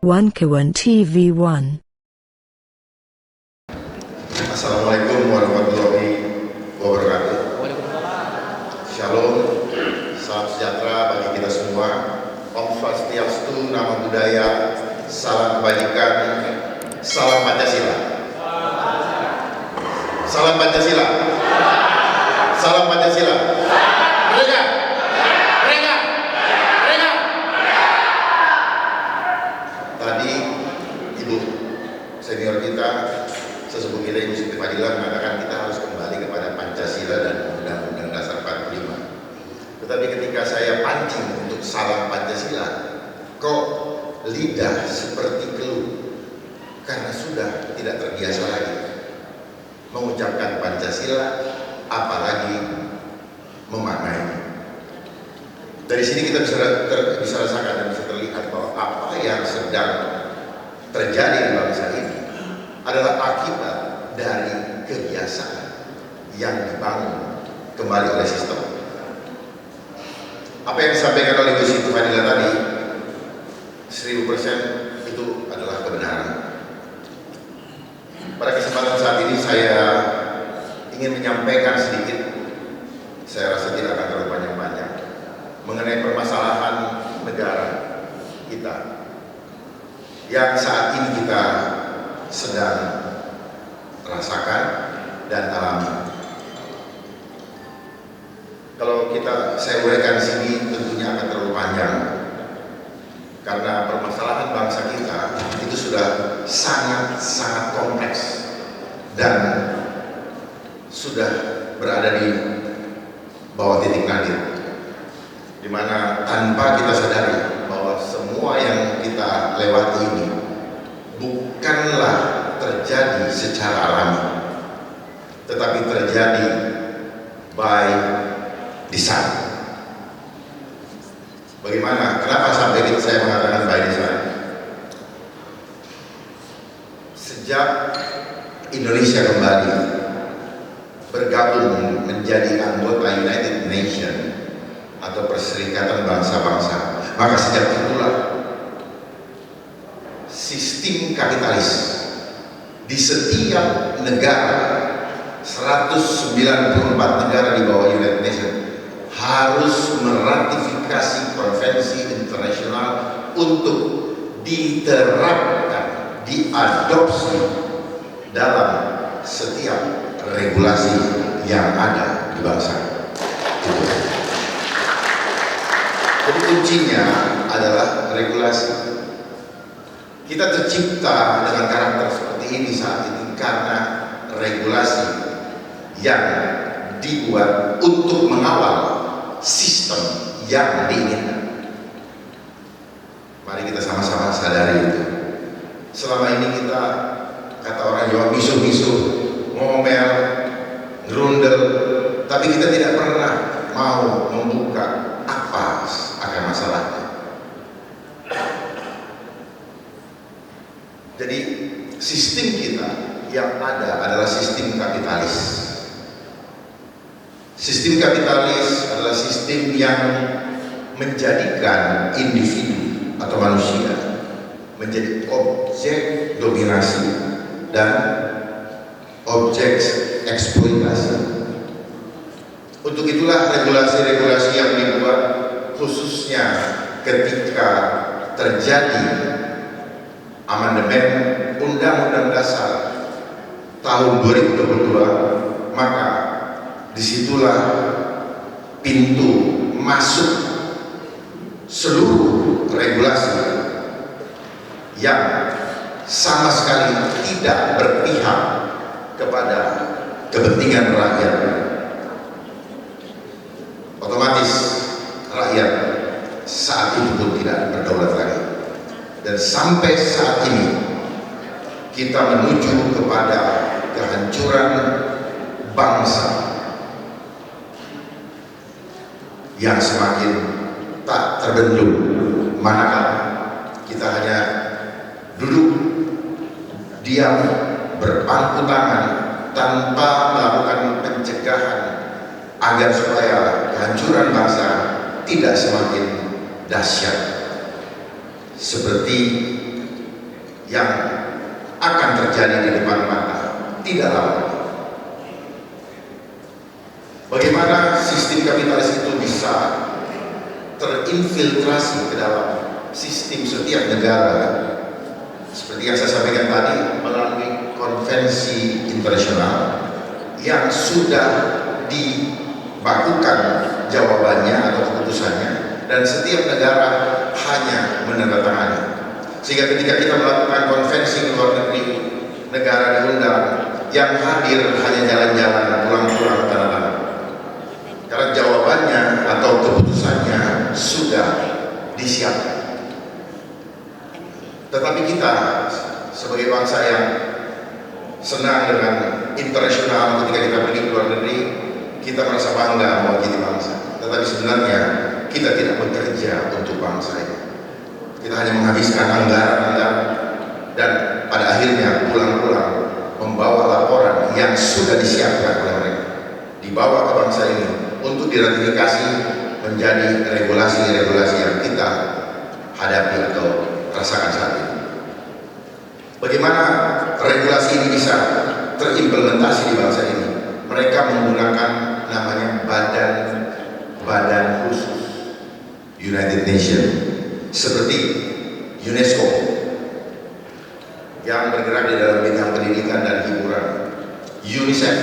Wankawan TV1. Assalamualaikum warahmatullahi wabarakatuh. Shalom, salam sejahtera bagi kita semua. Om Swastiastu, Namo Buddhaya, salam kebajikan, salam Pancasila. Salam Pancasila. Salam Pancasila. Merdeka. Merdeka. Merdeka. Tadi Ibu senior kita, sesepuh kita Ibu Siti Fadila mengatakan kita harus kembali kepada Pancasila dan Undang-Undang Dasar 45. Tetapi ketika saya pancing untuk salam Pancasila, kok lidah seperti keluh karena sudah tidak terbiasa lagi mengucapkan Pancasila, apalagi memaknainya. Dari sini kita bisa rasakan dan bisa terlihat bahwa apa yang sedang terjadi di bangsa ini adalah akibat dari kebiasaan yang dibangun kembali oleh sistem. Apa yang disampaikan oleh Ibu Siti Fadila tadi 1000% itu adalah kebenaran. Pada kesempatan saat ini saya ingin menyampaikan sedikit, saya rasa tidak akan terlalu panjang-panjang, mengenai permasalahan negara kita yang saat ini kita sedang rasakan dan alami. Kalau saya uraikan di sini tentunya akan terlalu panjang karena permasalahan bangsa kita itu sudah sangat kompleks dan sudah berada di bawah titik nadir, di mana tanpa kita sadari bahwa semua yang kita lewati ini bukanlah terjadi secara alami, tetapi terjadi by design. Bagaimana? Kenapa sampai saya mengatakan by design? Sejak Indonesia kembali bergabung menjadi anggota United Nations atau Perserikatan Bangsa-Bangsa, maka sejak itulah sistem kapitalis di setiap negara, 194 negara di bawah United Nations, harus meratifikasi konvensi internasional untuk diterapkan, diadopsi dalam setiap regulasi yang ada di bangsa. Jadi kuncinya adalah regulasi. Kita tercipta dengan karakter seperti ini saat ini karena regulasi yang dibuat untuk mengawal sistem yang diinginkan. Mari kita sama-sama sadari itu. Selama ini kita, kata orang Jawa, bisu-bisu, ngomel, gerundel, tapi kita tidak pernah mau membuka apa akan masalahnya. Jadi sistem kita yang ada adalah sistem kapitalis. Sistem kapitalis adalah sistem yang menjadikan individu atau manusia menjadi objek dominasi dan objek eksploitasi. Untuk itulah regulasi-regulasi yang dibuat khususnya ketika terjadi amandemen Undang-Undang Dasar tahun 2022, maka disitulah pintu masuk seluruh regulasi yang sama sekali tidak berpihak kepada kepentingan rakyat. Otomatis rakyat saat itu pun tidak berdaulat lagi. Dan sampai saat ini kita menuju kepada kehancuran bangsa yang semakin tak terbendung, manakala kita hanya duduk diam berpangku tangan tanpa melakukan pencegahan agar supaya kehancuran bangsa tidak semakin dahsyat seperti yang akan terjadi di depan mata tidak lama lagi. Bagaimana sistem kapitalis itu bisa terinfiltrasi ke dalam sistem setiap negara, seperti yang saya sampaikan tadi, melalui konvensi internasional yang sudah dibakukan jawabannya atau keputusannya, dan setiap negara hanya menandatangani. Sehingga ketika kita melakukan konvensi di luar negeri, negara diundang, yang hadir hanya jalan-jalan, pulang-pulang, tanda tangan. Karena jawabannya atau keputusannya sudah disiapkan. Tetapi kita sebagai bangsa yang senang dengan internasional, ketika kita pergi ke luar negeri, kita merasa bangga mewakili bangsa. Tetapi sebenarnya kita tidak bekerja untuk bangsa ini. Kita hanya menghabiskan anggaran-anggaran dan pada akhirnya pulang-pulang membawa laporan yang sudah disiapkan oleh mereka, dibawa ke bangsa ini untuk diratifikasi menjadi regulasi-regulasi yang kita hadapi atau rasakan saat ini. Bagaimana regulasi ini bisa terimplementasi di bangsa ini? Mereka menggunakan namanya badan khusus United Nations, seperti UNESCO yang bergerak di dalam bidang pendidikan dan hiburan, UNICEF,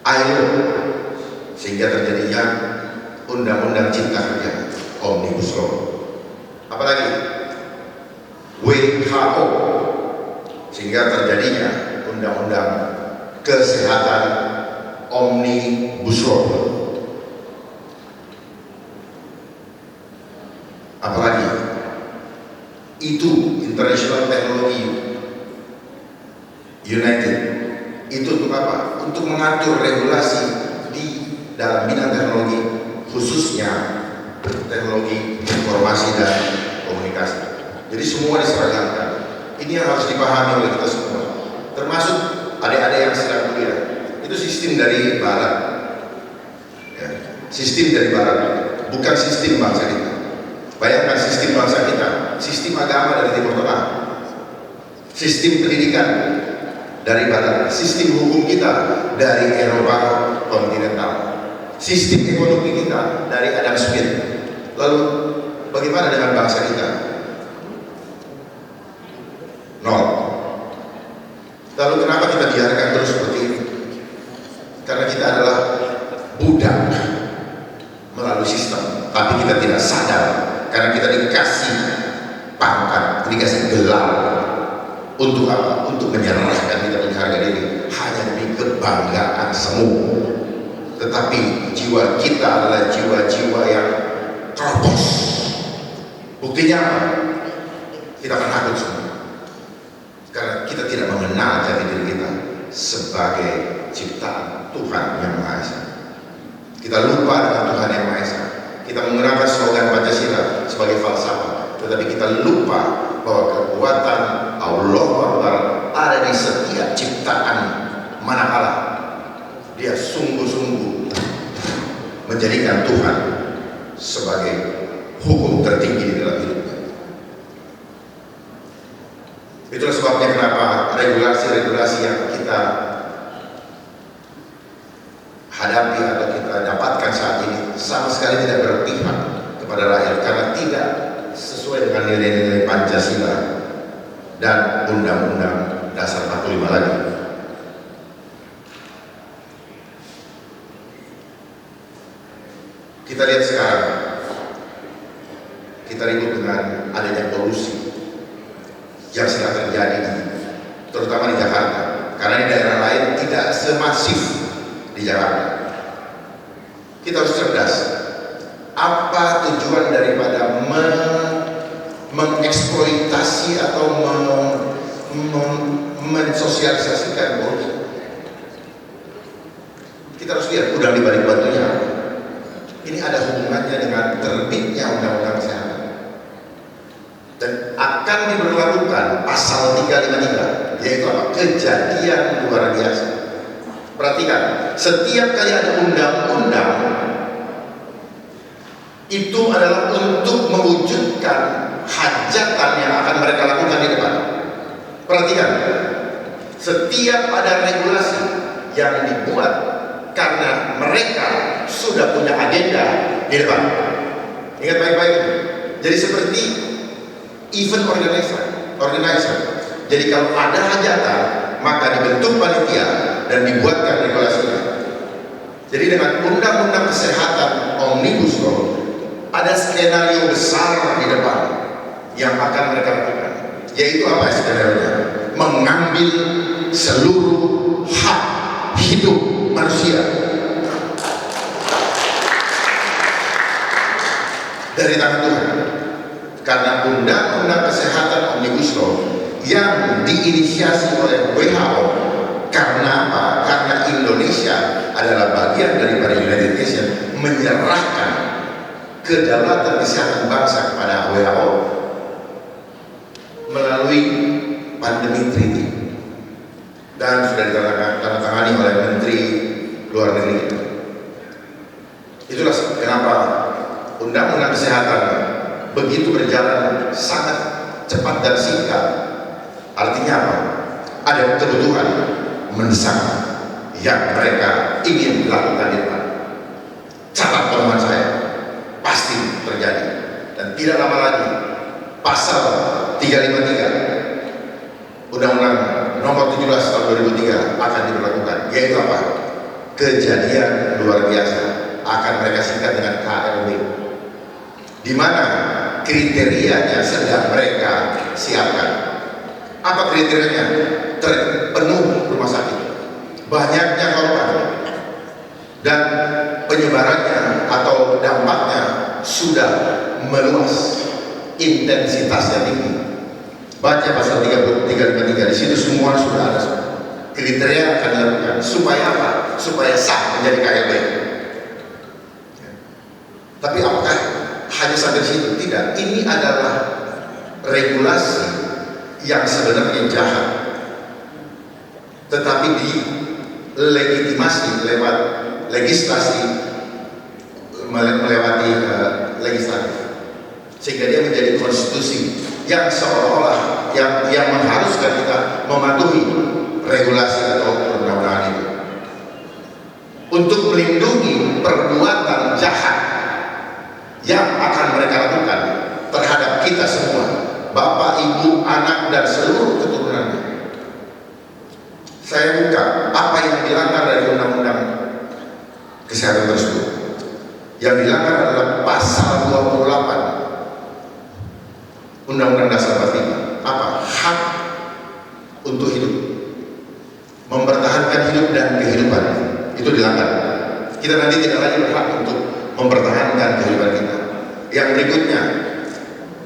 ILO, sehingga terjadinya Undang-Undang Cipta Kerja Omnibus Law. Apalagi WHO, sehingga terjadinya Undang-Undang Kesehatan Omnibus Law. Apalagi itu International Technology United, itu untuk apa? Untuk mengatur regulasi di dalam bidang teknologi, khususnya teknologi informasi dan komunikasi. Jadi semua diseragamkan. Ini yang harus dipahami oleh kita semua, termasuk adik-adik yang sedang kuliah. Itu sistem dari barat, ya, sistem dari barat, bukan sistem bangsa kita. Bayangkan sistem bangsa kita, sistem agama dari Timur Tengah, sistem pendidikan dari barat, sistem hukum kita dari Eropa kontinental, sistem ekonomi kita dari Adam Smith. Lalu bagaimana dengan bangsa kita? Nol. Lalu kenapa kita biarkan terus seperti ini? Karena kita adalah budak melalui sistem, tapi kita tidak sadar. Karena kita dikasih pangkat, dikasih gelar, untuk apa? Untuk menyerahkan kita punya harga diri hanya demi kebanggaan semu. Tetapi jiwa kita adalah jiwa-jiwa yang terobos. Buktinya apa? Kita akan takut semua, karena kita tidak mengenal jati diri kita sebagai ciptaan Tuhan yang Maha Esa. Kita lupa dengan Tuhan yang Maha Esa. Kita menggunakan slogan Pancasila sebagai falsafah, tetapi kita lupa bahwa kekuatan Allah Akbar ada di setiap ciptaan, manakala dia sungguh-sungguh menjadikan Tuhan sebagai hukum tertinggi di dalam hidupnya. Itulah sebabnya kenapa regulasi-regulasi yang kita hadapi atau kita dapatkan saat ini sama sekali tidak berpihak kepada rakyat, karena tidak sesuai dengan nilai-nilai Pancasila dan Undang-Undang Dasar 45 lagi. Kita lihat sekarang, kita ribut dengan adanya polusi yang sedang terjadi, terutama di Jakarta, karena di daerah lain tidak semasif di Jakarta. Kita harus cerdas. Apa tujuan daripada mengeksploitasi atau mensosialisasikan polusi? Kita harus lihat udang di balik batunya. Ini ada hubungannya dengan terbitnya Undang-Undang Kesehatan, dan akan diberlakukan pasal 353, yaitu apa? Kejadian luar biasa. Perhatikan, setiap kali ada undang-undang, itu adalah untuk mewujudkan hajatan yang akan mereka lakukan di depan. Perhatikan, setiap ada regulasi yang dibuat karena mereka sudah punya agenda di depan. Ingat baik-baik itu. Jadi seperti event organizer. Jadi kalau ada hajatan, maka dibentuk panitia dan dibuatkan regulasinya. Jadi dengan undang-undang kesehatan Omnibus Law, ada skenario besar di depan yang akan mereka lakukan. Yaitu apa skenario-nya? Mengambil seluruh hak hidup manusia dari tangan Tuhan. Karena undang-undang kesehatan Omnibus Law yang diinisiasi oleh WHO, karena apa? Karena Indonesia adalah bagian daripada United Nations menyerahkan kedaulatan kesehatan bangsa kepada WHO melalui pandemi treaty, dan sudah ditandatangani oleh Menteri Luar Negeri. Itulah kenapa undang-undang kesehatan begitu berjalan sangat cepat dan singkat. Artinya apa? Ada kebutuhan mendesak yang mereka ingin lakukan di depan. Catat teman saya, pasti terjadi. Dan tidak lama lagi pasal 353 Undang-Undang nomor 17 tahun 2003 akan diberlakukan. Yaitu apa? Kejadian luar biasa akan mereka singkat dengan KLB, di mana kriterianya sedang mereka siapkan. Apa kriterianya? Terpenuh rumah sakit, banyaknya korban, dan penyebarannya atau dampaknya sudah meluas, intensitasnya tinggi. Baca pasal 353, di situ semua sudah ada. Kriteria akan dilakukan supaya apa? Supaya sah menjadi KLB. Tapi apakah hanya sampai situ? Tidak. Ini adalah regulasi yang sebenarnya jahat, tetapi dilegitimasi lewat legislasi, melewati legislatif, sehingga dia menjadi konstitusi yang seolah-olah yang mengharuskan kita mematuhi regulasi atau undang-undang itu untuk melindungi perbuatan jahat yang akan mereka lakukan terhadap kita semua, bapak, ibu, anak, dan seluruh keturunannya. Saya buka apa yang dilanggar dari undang-undang kesehatan tersebut. Yang dilanggar adalah pasal 28 Undang-Undang Dasar 45. Apa? Hak untuk hidup, mempertahankan hidup dan kehidupan, itu dilanggar. Kita nanti tidak lagi berhak untuk mempertahankan kehidupan kita. Yang berikutnya,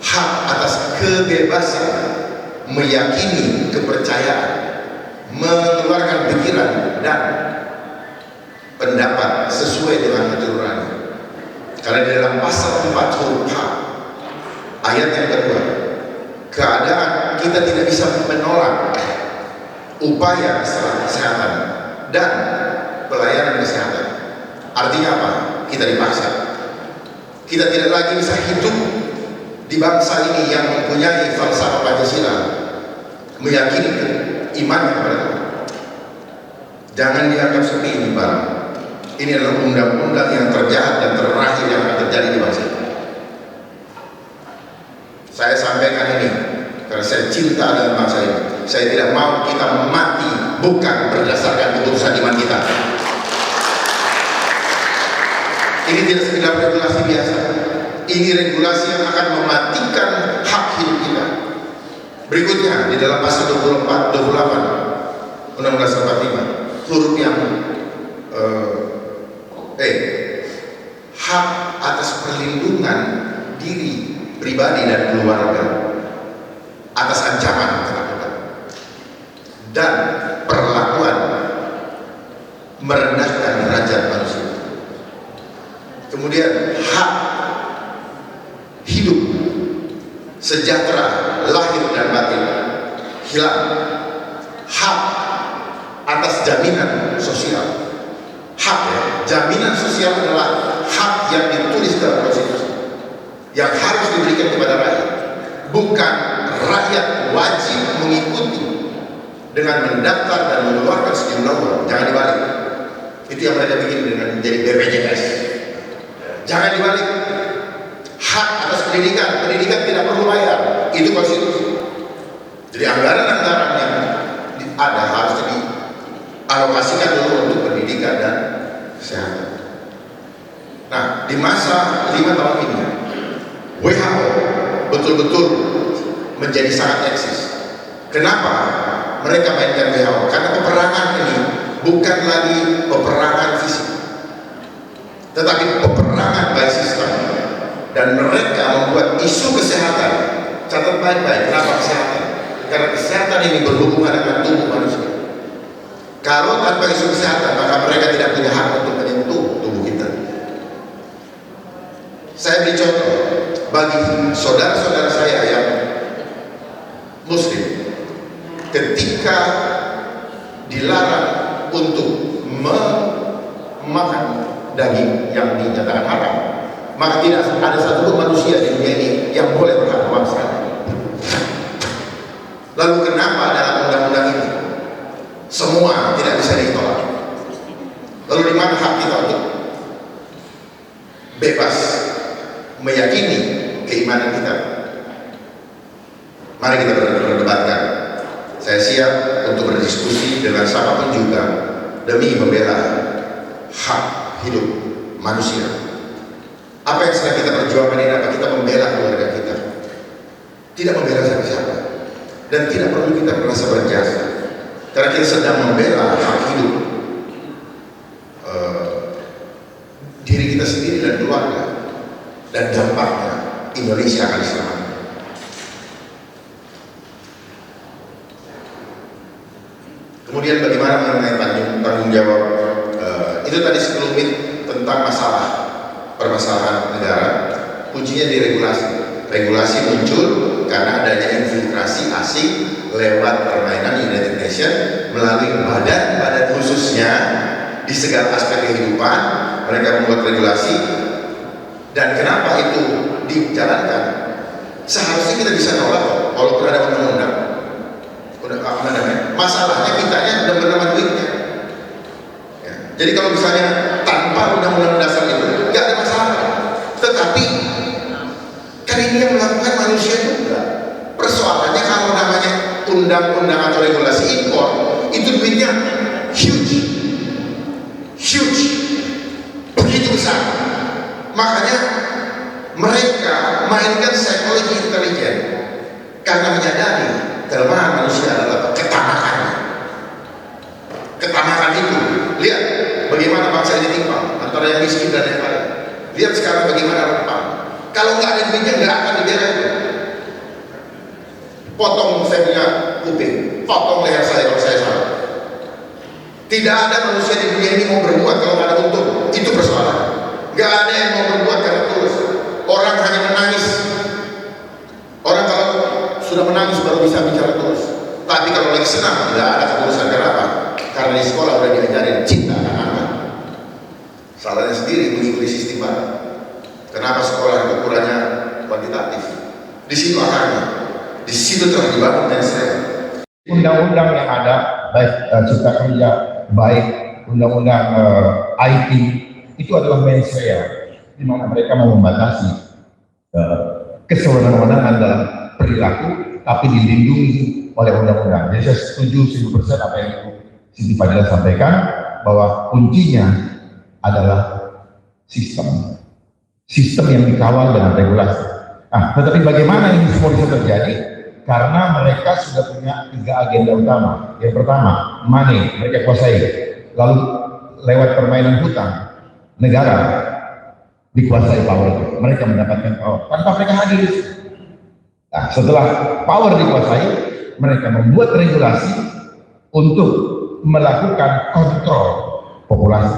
hak atas kebebasan meyakini kepercayaan, mengeluarkan pikiran dan pendapat sesuai dengan keturunannya. Karena di dalam pasal 4 huruf H ayat yang kedua, keadaan kita tidak bisa menolak upaya kesehatan dan pelayanan kesehatan. Artinya apa? Kita dipaksa. Kita tidak lagi bisa hidup di bangsa ini yang mempunyai falsafah Pancasila, meyakini iman kepada Tuhan. Jangan dianggap seperti ini, Pak. Ini adalah undang-undang yang terjahat dan terakhir yang akan terjadi di bangsa ini. Saya sampaikan ini karena saya cinta dengan bangsa ini. Saya tidak mau kita mati bukan berdasarkan keputusan iman kita. Ini tidak sekedar regulasi biasa. Ini regulasi yang akan mematikan hak hidup kita. Berikutnya di dalam pasal 28 Undang-Undang Dasar 45 huruf yang hak atas perlindungan diri pribadi dan keluarga atas ancaman ketakutan dan perlakuan merendahkan derajat manusia. Kemudian hak hidup sejahtera lahir dan batin hilang. Hak atas jaminan sosial. Hak, jaminan sosial adalah hak yang ditulis dalam konstitusi yang harus diberikan kepada rakyat. bukan rakyat wajib mengikuti dengan mendaftar dan mengeluarkan sejumlah uang. Jangan dibalik. Itu yang mereka bikin dengan menjadi BPJS. Jangan dibalik. Hak atas pendidikan, pendidikan tidak perlu bayar. Itu konstitusi. Jadi anggaran-anggaran yang ada harus dialokasikan dulu untuk pendidikan dan kesehatan. Nah, di masa 5 tahun ini, WHO betul-betul menjadi sangat eksis. Kenapa mereka mainkan WHO? Karena peperangan ini bukan lagi peperangan fisik, tetapi peperangan by system. Dan mereka membuat isu kesehatan. Catat baik-baik, kenapa kesehatan? Karena kesehatan ini berhubungan dengan tubuh manusia. Kalau tanpa isu kesehatan, maka mereka tidak punya hak untuk menyentuh tubuh kita. Saya beri contoh bagi saudara-saudara saya yang Muslim, ketika dilarang untuk memakan daging yang dinyatakan haram, maka tidak ada satupun manusia di dunia ini yang boleh berhak memaksanya. Lalu kenapa dalam undang-undang ini semua tidak bisa ditolak? Lalu di mana hak kita untuk bebas meyakini keimanan kita? Mari kita berdebatkan. Saya siap untuk berdiskusi dengan siapapun juga demi membela hak hidup manusia. Apa yang sedang kita perjuangkan ini? Apa kita membela keluarga kita? Tidak membela siapa-siapa. Dan tidak perlu kita merasa berjasa, karena kita sedang membela hak hidup diri kita sendiri dan keluarga, dan dampaknya Indonesia akan selamat. Kemudian bagaimana mengenai tanggung jawab? Itu tadi sekelumit tentang permasalahan negara. Kuncinya di regulasi. Regulasi muncul karena adanya infiltrasi asing lewat permainan United Nations melalui badan-badan khususnya di segala aspek kehidupan. Mereka membuat regulasi, dan kenapa itu dijalankan? Seharusnya kita bisa nolak walaupun ada undang-undang. Masalahnya kitanya udah bernama duitnya. Ya. Jadi kalau misalnya tanpa undang-undang dasar itu nggak ada masalah, tetapi kan ini yang melakukan manusia juga. Persoalannya kalau namanya undang-undang atau regulasi impor, itu duitnya huge, begitu besar. Makanya mereka mainkan psikologi intelijen karena menyadari kelemahan manusia adalah ketamakan. Ketamakan itu, lihat bagaimana bangsa ini timpang antara yang miskin dan yang kaya. Lihat sekarang bagaimana rempah. Kalau nggak ada duitnya nggak akan dibiarkan. Potong saya punya kuping, potong leher saya kalau saya salah. Tidak ada manusia di dunia ini mau berbuat kalau nggak ada untung. Itu persoalan. Nggak ada yang mau berbuat karena tulus. Orang hanya menangis. Orang kalau sudah menangis baru bisa bicara tulus. Tapi kalau lagi senang tidak ada ketulusan. Kenapa? Karena di sekolah udah diajarin cinta anak-anak. Salahnya sendiri mengikuti sistem barat. Kenapa sekolah ukurannya kuantitatif? Di situ akarnya. Di situ telah dibangun mindset. Undang-undang yang ada, baik cipta kerja, baik undang-undang IT, itu adalah mindset di mana mereka mau membatasi kesewenang-wenangan dalam perilaku, tapi dilindungi oleh undang-undang. Jadi saya setuju 1000% apa yang Siti Fadila sampaikan, bahwa kuncinya adalah sistem yang dikawal dengan regulasi. Nah, tetapi bagaimana ini semua bisa terjadi? Karena mereka sudah punya 3 agenda utama. Yang pertama, money, mereka kuasai. Lalu lewat permainan hutang, negara dikuasai power itu. Mereka mendapatkan power tanpa mereka hadir. Nah, setelah power dikuasai, mereka membuat regulasi untuk melakukan kontrol populasi.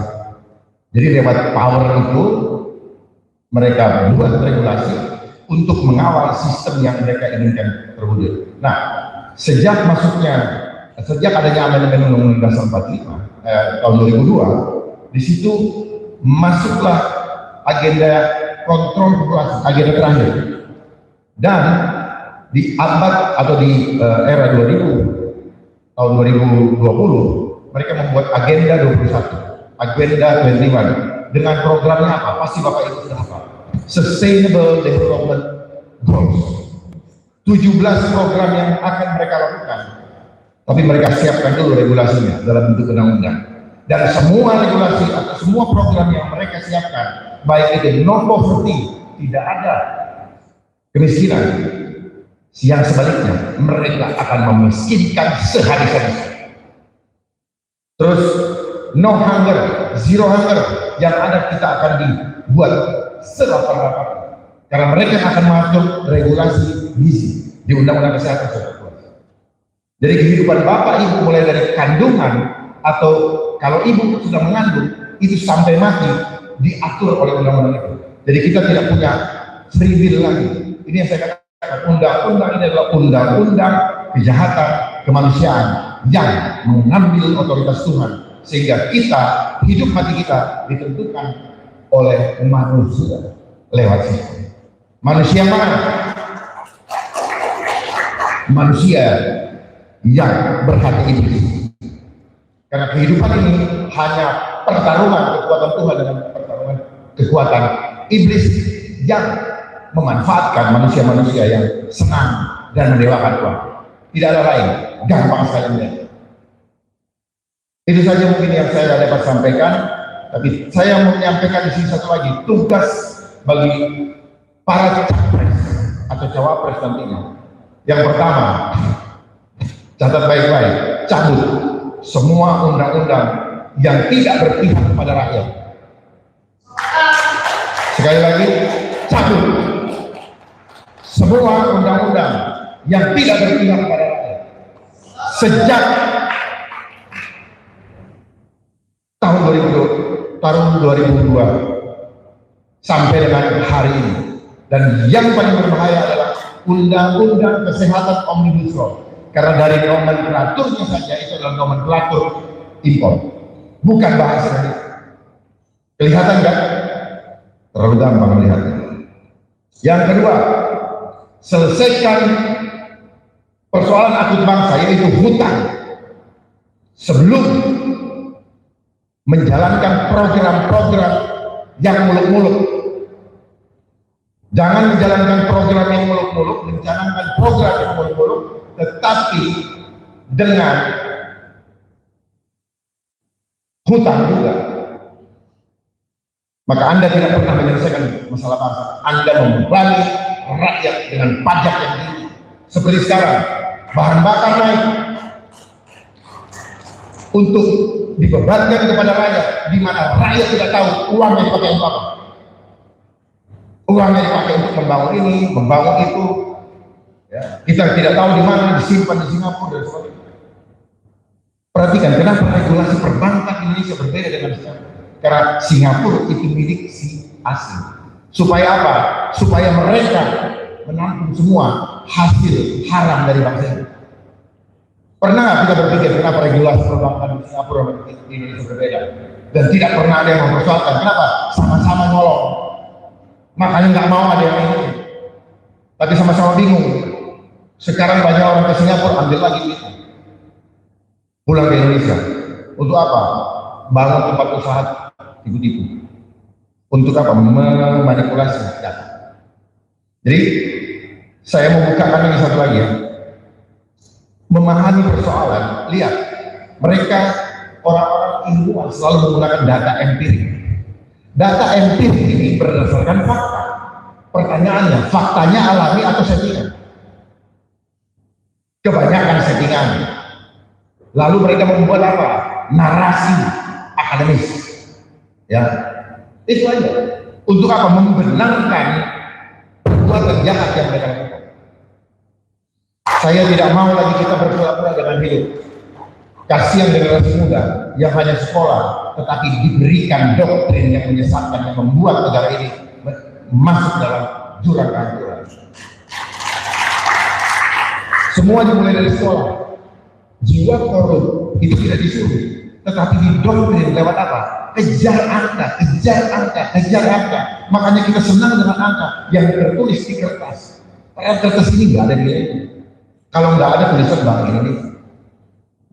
Jadi lewat power itu mereka membuat regulasi untuk mengawal sistem yang mereka inginkan terwujud. Nah, sejak adanya amandemen Undang-Undang Dasar 45 tahun 2002, di situ masuklah agenda kontrol populasi, agenda terakhir. Dan di abad atau di era 2000, tahun 2020, mereka membuat agenda 21, agenda 21. Dengan programnya apa? Pasti Bapak Ibu sudah hafal. Sustainable Development Goals. 17 program yang akan mereka lakukan. Tapi mereka siapkan dulu regulasinya dalam bentuk undang-undang. Dan semua regulasi atau semua program yang mereka siapkan, baik itu no poverty, tidak ada kemiskinan. Yang sebaliknya, mereka akan memiskinkan sehabis-habisnya. Terus no hunger, zero hunger, yang ada kita akan dibuat serapat-rapat. Karena mereka akan masuk regulasi gizi di Undang-Undang Kesehatan Seksual. Jadi kehidupan Bapak Ibu mulai dari kandungan atau kalau ibu sudah mengandung itu sampai mati diatur oleh undang-undang itu. Jadi kita tidak punya free will lagi. Ini yang saya katakan. Undang-undang ini adalah undang-undang kejahatan kemanusiaan yang mengambil otoritas Tuhan sehingga kita, hidup mati kita ditentukan oleh manusia lewat sistem. Manusia mana? Manusia yang berhati iblis. Karena kehidupan ini hanya pertarungan kekuatan Tuhan dengan pertarungan kekuatan iblis yang memanfaatkan manusia-manusia yang senang dan mendewakan Tuhan. Tidak ada lain, gampang sekali melihat. Itu saja mungkin yang saya dapat sampaikan, tapi saya mau menyampaikan di sini satu lagi, tugas bagi para capres atau cawapres nantinya. Yang pertama, catat baik-baik, cabut semua undang-undang yang tidak berpihak kepada rakyat. Sekali lagi, cabut semua undang-undang yang tidak berpihak kepada rakyat. Sejak tahun 2002 sampai dengan hari ini. Dan yang paling berbahaya adalah Undang-Undang Kesehatan Omnibus Law. Karena dari nomenklaturnya saja itu adalah nomenklatur impor, bukan bahasa Indonesia. Kelihatan kan? Terlalu gampang melihatnya. Yang kedua, selesaikan persoalan akut bangsa, yaitu hutang, sebelum menjalankan program-program yang muluk-muluk. Jangan menjalankan program yang muluk-muluk, menjalankan program yang muluk-muluk, tetapi dengan hutang juga. Maka Anda tidak pernah menyelesaikan masalah bangsa. Anda membebani rakyat dengan pajak yang tinggi. Seperti sekarang, bahan bakar naik untuk dibebankan kepada rakyat, di mana rakyat tidak tahu uangnya dipakai untuk apa. Uangnya dipakai untuk membangun ini, membangun itu. Ya, kita tidak tahu di mana, disimpan di Singapura dan sebagainya. Perhatikan kenapa regulasi perbankan Indonesia berbeda dengan Singapura. Karena Singapura itu milik si asing. Supaya apa? Supaya mereka menampung semua hasil haram dari bangsa ini. Pernah nggak kita berpikir kenapa regulasi perbankan di Singapura dan Indonesia berbeda? Dan tidak pernah ada yang mempersoalkan. Kenapa? Sama-sama nolong. Makanya nggak mau ada yang ini. Tapi sama-sama bingung. Sekarang banyak orang ke Singapura ambil lagi itu, pulang ke Indonesia. Untuk apa? Bangun tempat usaha tipu-tipu. Untuk apa? Memanipulasi data. Jadi saya mau bukakan ini satu lagi ya. Memahami persoalan, lihat mereka orang-orang ilmuwan selalu menggunakan data empirik. Data empirik ini berdasarkan fakta. Pertanyaannya, faktanya alami atau settingan? Kebanyakan settingan. Lalu mereka membuat apa? Narasi akademis. Ya, itu aja. Untuk apa? Membenarkan perbuatan jahat yang mereka lakukan. Saya tidak mau lagi kita berpura-pura dengan hidup. Kasihan generasi muda yang hanya sekolah, tetapi diberikan doktrin yang menyesatkan, yang membuat negara ini masuk dalam jurang kehancuran. Semua dimulai dari sekolah. Jiwa korup itu tidak disuruh, tetapi didoktrin lewat apa? Kejar angka, kejar angka, kejar angka. Makanya kita senang dengan angka yang tertulis di kertas. Kertas ini nggak ada nilainya. Kalau nggak ada tulisan Bank Indonesia.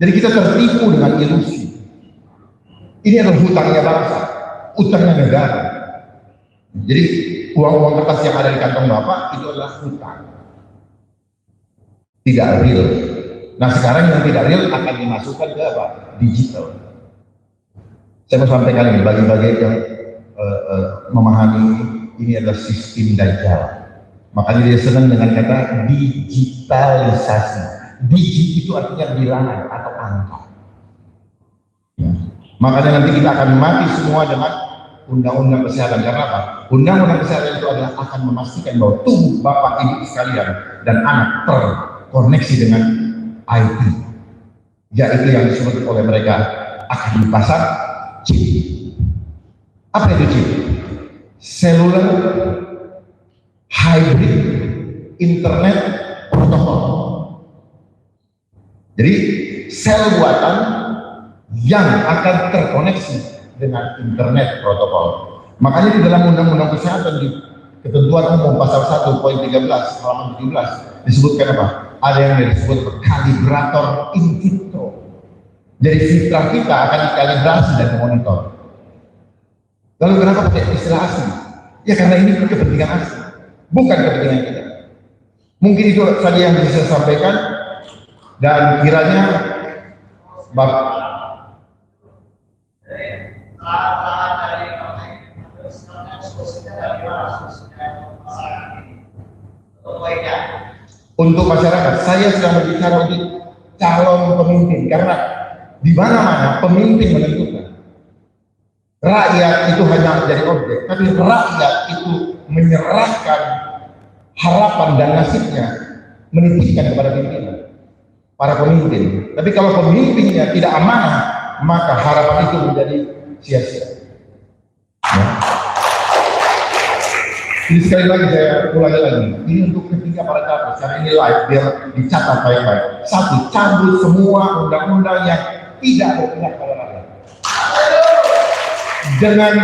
Jadi kita tertipu dengan ilusi. Ini adalah hutangnya bangsa, hutangnya negara. Jadi uang-uang kertas yang ada di kantong Bapak itu adalah hutang. Tidak real. Nah sekarang yang tidak real akan dimasukkan ke apa? Digital. Saya mau sampaikan ini bagi-bagi yang memahami ini adalah sistem Dajjal. Makanya dia senang dengan kata digitalisasi. Digi itu artinya bilangan atau angka. Ya. Makanya nanti kita akan mati semua dengan undang-undang kesehatan. Karena apa? Undang-undang kesehatan itu adalah akan memastikan bahwa tubuh Bapak Ibu sekalian dan anak terkoneksi dengan IT. Yaitu yang disebut oleh mereka akan dipasang chip. Apa itu chip? Cellular Hybrid Internet Protocol. Jadi sel buatan yang akan terkoneksi dengan internet protokol. Makanya di dalam Undang-Undang Kesehatan di Ketentuan Umum Pasal 1 poin 13 halaman 17 disebutkan apa? Ada yang disebut kalibrator in vitro. Jadi fitrah kita akan dikalibrasi dan dimonitor. Lalu kenapa pakai istilah asli? Ya karena ini kepentingan asli, bukan kepentingan kita. Mungkin itu saja yang bisa saya sampaikan dan kiranya Bapak untuk masyarakat, saya sedang berbicara untuk calon pemimpin karena di mana-mana pemimpin menentukan. Rakyat itu hanya jadi objek, tapi rakyat itu menyerahkan harapan dan nasibnya menitipkan kepada pimpinan, para pemimpin. Tapi kalau pemimpinnya tidak amanah, maka harapan itu menjadi sia-sia. Ya. Jadi sekali lagi saya ulangi lagi, ini untuk ketiga para capres, karena ini live biar dicatat baik-baik. Satu, cabut semua undang-undang yang tidak berpihak pada rakyat. Dengan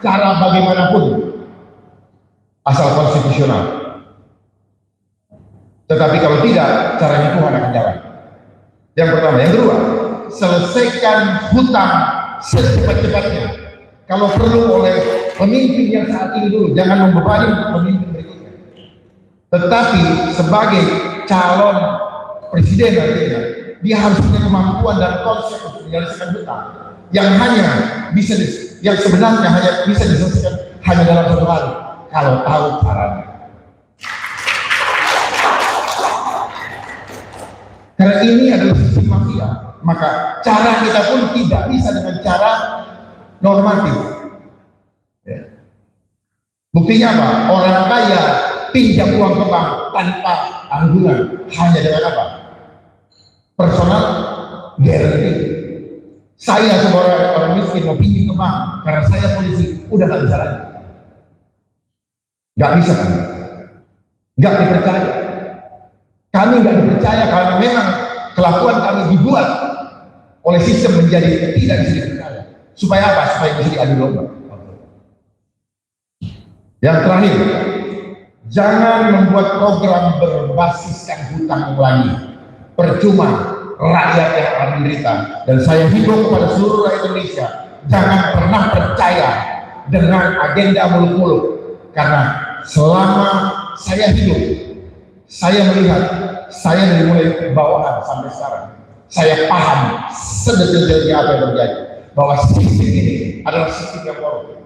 cara bagaimanapun, asal konstitusional. Tetapi kalau tidak, caranya Tuhan akan jalan. Yang pertama, yang kedua, selesaikan hutang secepat-cepatnya. Kalau perlu oleh pemimpin yang saat ini dulu, jangan membebani untuk pemimpin berikutnya. Tetapi sebagai calon presiden nantinya, dia harus punya kemampuan dan konsep untuk menyelesaikan hutang yang hanya bisa yang sebenarnya hanya bisa diselesaikan hanya dalam satu hari kalau tahu caranya. Karena ini adalah sistem mafia, maka cara kita pun tidak bisa dengan cara normatif. Ya. Buktinya apa? Orang kaya pinjam uang ke bank tanpa tanggungan, hanya dengan apa? Personal guarantee. Saya sebagai orang miskin mau pinjam ke bank karena saya polisi, udah nggak bisa lagi. Nggak bisa kan? Nggak dipercaya. Kami nggak dipercaya karena memang kelakuan kami dibuat oleh sistem menjadi tidak bisa dipercaya. Supaya apa? Supaya bisa diadu domba. Yang terakhir, jangan membuat program berbasiskan hutang lagi. Percuma rakyat yang akan menderita. Dan saya hidup kepada seluruh rakyat Indonesia, jangan pernah percaya dengan agenda muluk-muluk. Karena selama saya hidup, saya melihat, saya dari mulai bawahan sampai sekarang, saya paham sedetailnya apa yang terjadi, bahwa sistem ini adalah sistem yang korup.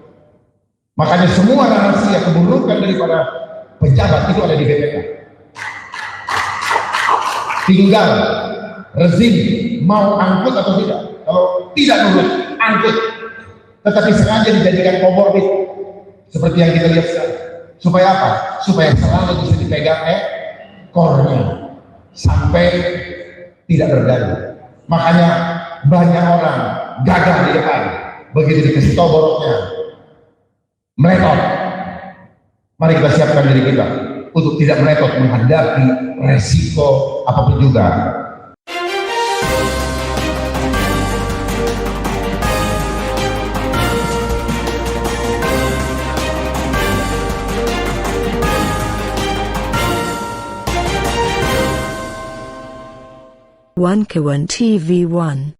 Makanya semua narasi yang keburukan daripada pejabat itu ada di BPK. Tinggal rezim mau angkut atau tidak. Kalau tidak nurut, angkut. Tetapi sengaja dijadikan komorbid seperti yang kita lihat sekarang. Supaya apa? Supaya selalu bisa dipegang kornya sampai tidak terganggu. Makanya banyak orang gagal di depan, begitu dikasih tahu boroknya meletot. Mari kita siapkan diri kita untuk tidak meletot menghadapi resiko apapun juga. One Kawan TV 1.